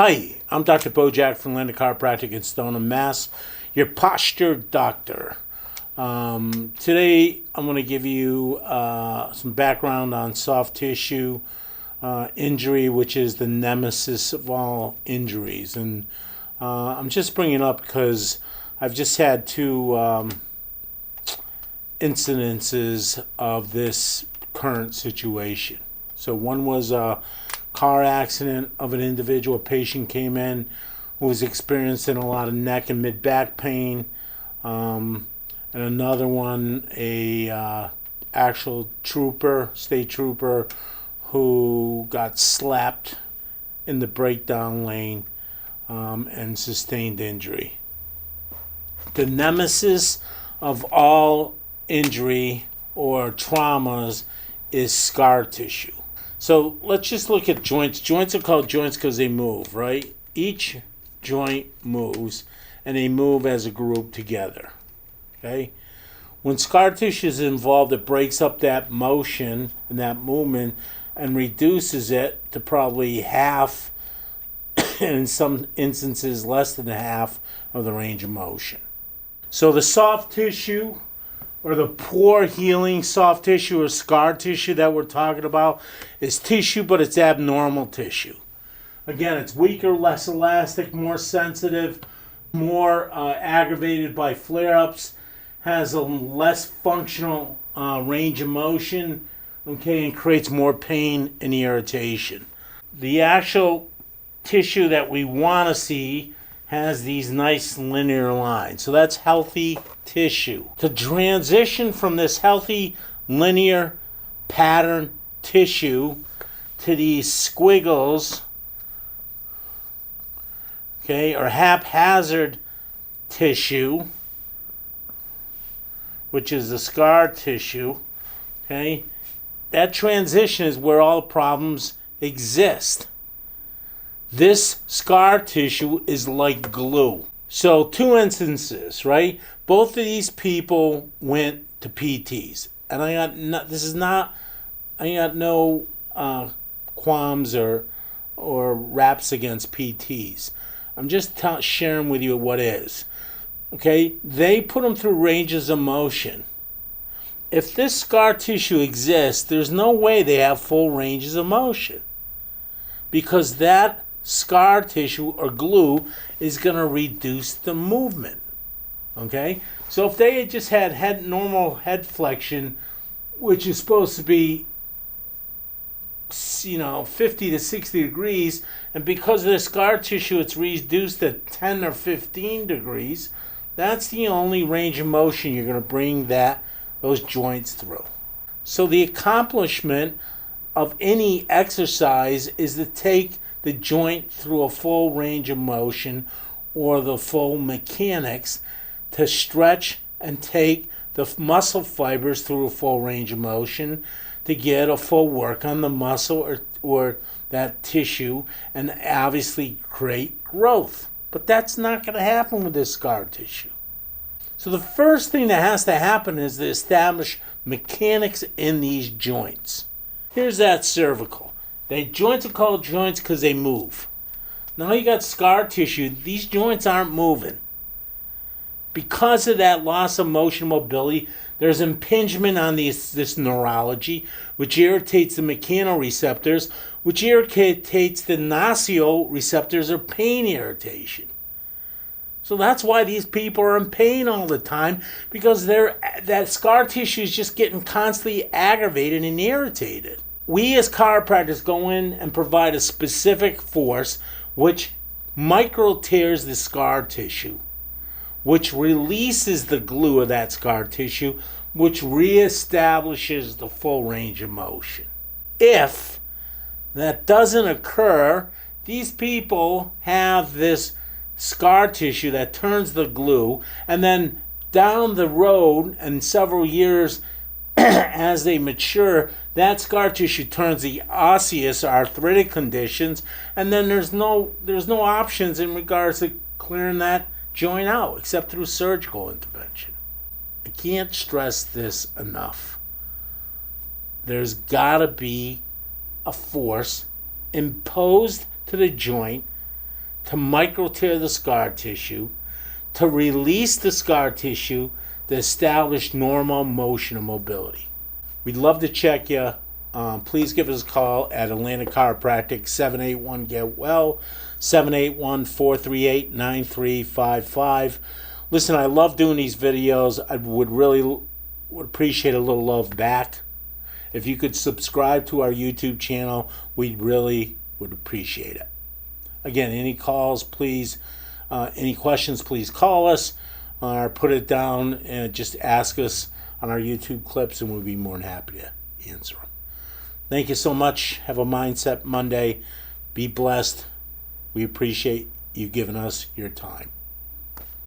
Hi, I'm Dr. Bojack from Landon Chiropractic in Stoneham, Mass, your posture doctor. Today, I'm going to give you some background on soft tissue injury, which is the nemesis of all injuries. And I'm just bringing it up because I've just had two incidences of this current situation. So one was a car accident of an individual. A patient came in who was experiencing a lot of neck and mid-back pain. And another one, a actual state trooper, who got slapped in the breakdown lane and sustained injury. The nemesis of all injury or traumas is scar tissue. So let's just look at joints. Joints are called joints because they move, right? Each joint moves, and they move as a group together, okay? When scar tissue is involved, it breaks up that motion and that movement and reduces it to probably half, and in some instances less than half, of the range of motion. So the soft tissue, or the poor healing soft tissue or scar tissue that we're talking about, is tissue, but it's abnormal tissue. Again, it's weaker, less elastic, more sensitive, more aggravated by flare-ups, has a less functional range of motion, okay, and creates more pain and irritation. The actual tissue that we want to see has these nice linear lines. So that's healthy tissue. To transition from this healthy linear pattern tissue to these squiggles, okay, or haphazard tissue, which is the scar tissue, okay, that transition is where all the problems exist. This scar tissue is like glue. So two instances, right? Both of these people went to PTs, and I got no qualms or raps against PTs. I'm just sharing with you what is. Okay, they put them through ranges of motion. If this scar tissue exists, there's no way they have full ranges of motion, because that scar tissue or glue is going to reduce the movement. Okay, so if they had just had normal head flexion, which is supposed to be 50 to 60 degrees, and because of the scar tissue it's reduced to 10 or 15 degrees, that's the only range of motion you're going to bring those joints through. So the accomplishment of any exercise is to take the joint through a full range of motion, or the full mechanics, to stretch and take the muscle fibers through a full range of motion to get a full work on the muscle or that tissue, and obviously create growth. But that's not going to happen with this scar tissue. So the first thing that has to happen is to establish mechanics in these joints. Here's that cervical. The joints are called joints because they move. Now you got scar tissue. These joints aren't moving. Because of that loss of motion mobility, there's impingement on this neurology, which irritates the mechanoreceptors, which irritates the nocioreceptors, or pain irritation. So that's why these people are in pain all the time, because that scar tissue is just getting constantly aggravated and irritated. We as chiropractors go in and provide a specific force which micro tears the scar tissue, which releases the glue of that scar tissue, which reestablishes the full range of motion. If that doesn't occur, these people have this scar tissue that turns the glue, and then down the road, and several years as they mature, that scar tissue turns the osseous arthritic conditions, and then there's no options in regards to clearing that joint out except through surgical intervention. I can't stress this enough. There's got to be a force imposed to the joint to micro tear the scar tissue, to release the scar tissue, to establish normal motion and mobility. We'd love to check you. Please give us a call at Atlantic Chiropractic, 781-GET-WELL, 781-438-9355. Listen, I love doing these videos. I would appreciate a little love back. If you could subscribe to our YouTube channel, we really would appreciate it. Again, any calls, please, any questions, please call us or put it down and just ask us on our YouTube clips, and we'll be more than happy to answer them. Thank you so much. Have a Mindset Monday. Be blessed. We appreciate you giving us your time.